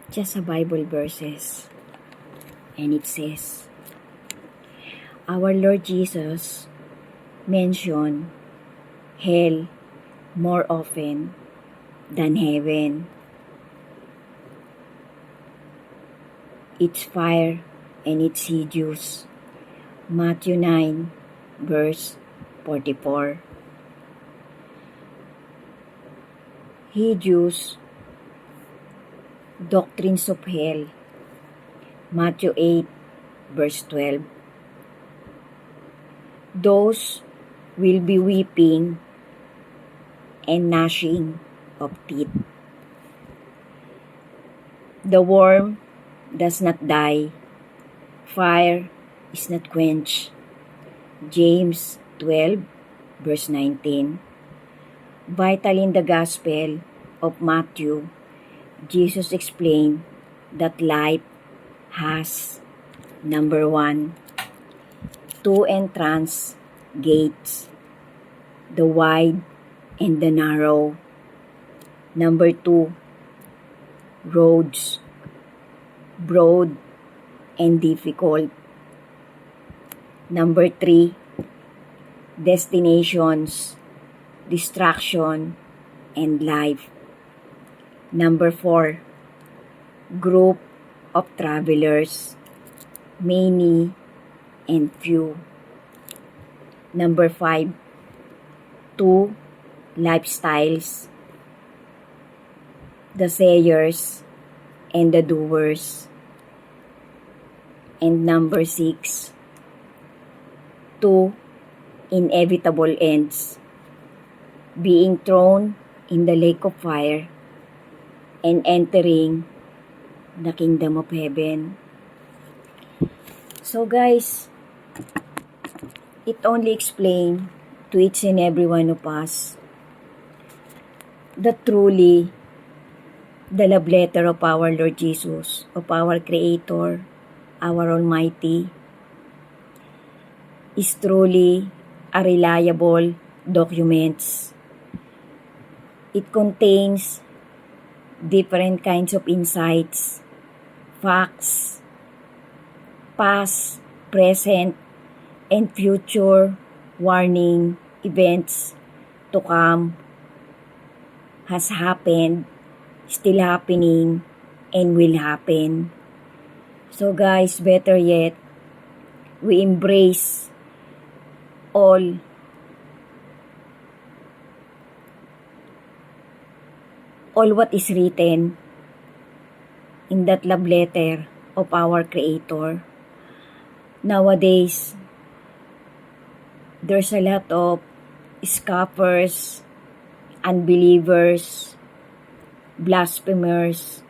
just a Bible verses. And it says, our Lord Jesus mentioned hell more often than heaven. It's fire and it's hideous. Matthew 9 verse 44. Hideous doctrines of hell. Matthew 8 verse 12. Those will be weeping and gnashing of teeth. The worm does not die. Fire is not quenched. James 12 verse 19. Vital in the Gospel of Matthew, Jesus explained that life has, number 1, 2 entrance gates, the wide and the narrow. Number 2, roads, broad and difficult. Number 3, destinations, distraction, and life. Number 4, group of travelers, many and few. Number 5, 2 lifestyles, the sayers and the doers. And number 6, 2 inevitable ends, being thrown in the lake of fire and entering the kingdom of heaven. So guys, it only explains to each and every one of us that truly the love letter of our Lord Jesus, of our Creator, our Almighty, is truly a reliable documents. It contains different kinds of insights, facts, past, present, and future warning events to come, has happened, still happening, and will happen. So guys, better yet, we embrace all what is written in that love letter of our Creator. Nowadays, there's a lot of scoffers, unbelievers, blasphemers,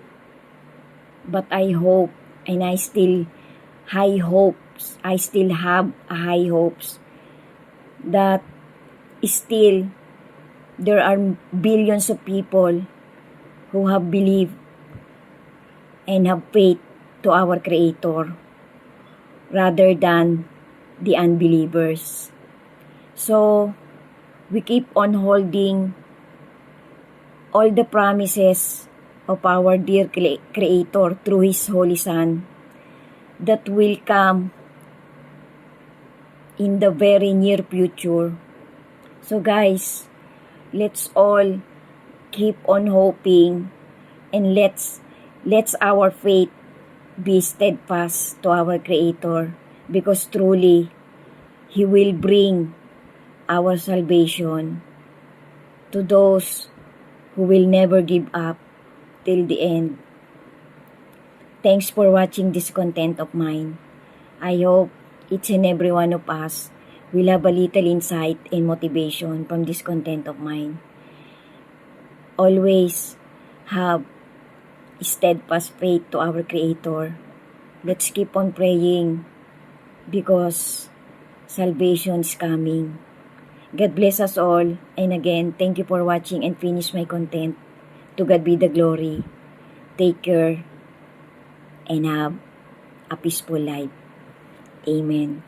but I hope, and I still have high hopes that still there are billions of people who have believed and have faith to our Creator rather than the unbelievers. So, we keep on holding all the promises of our dear Creator through His Holy Son that will come in the very near future. So guys, let's all keep on hoping and let's our faith be steadfast to our Creator, because truly He will bring our salvation to those who will never give up till the end. Thanks for watching this content of mine. I hope each and every one of us will have a little insight and motivation from this content of mine. Always have steadfast faith to our Creator. Let's keep on praying because salvation is coming. God bless us all. And again, thank you for watching and finish my content. To God be the glory. Take care and have a peaceful life. Amen.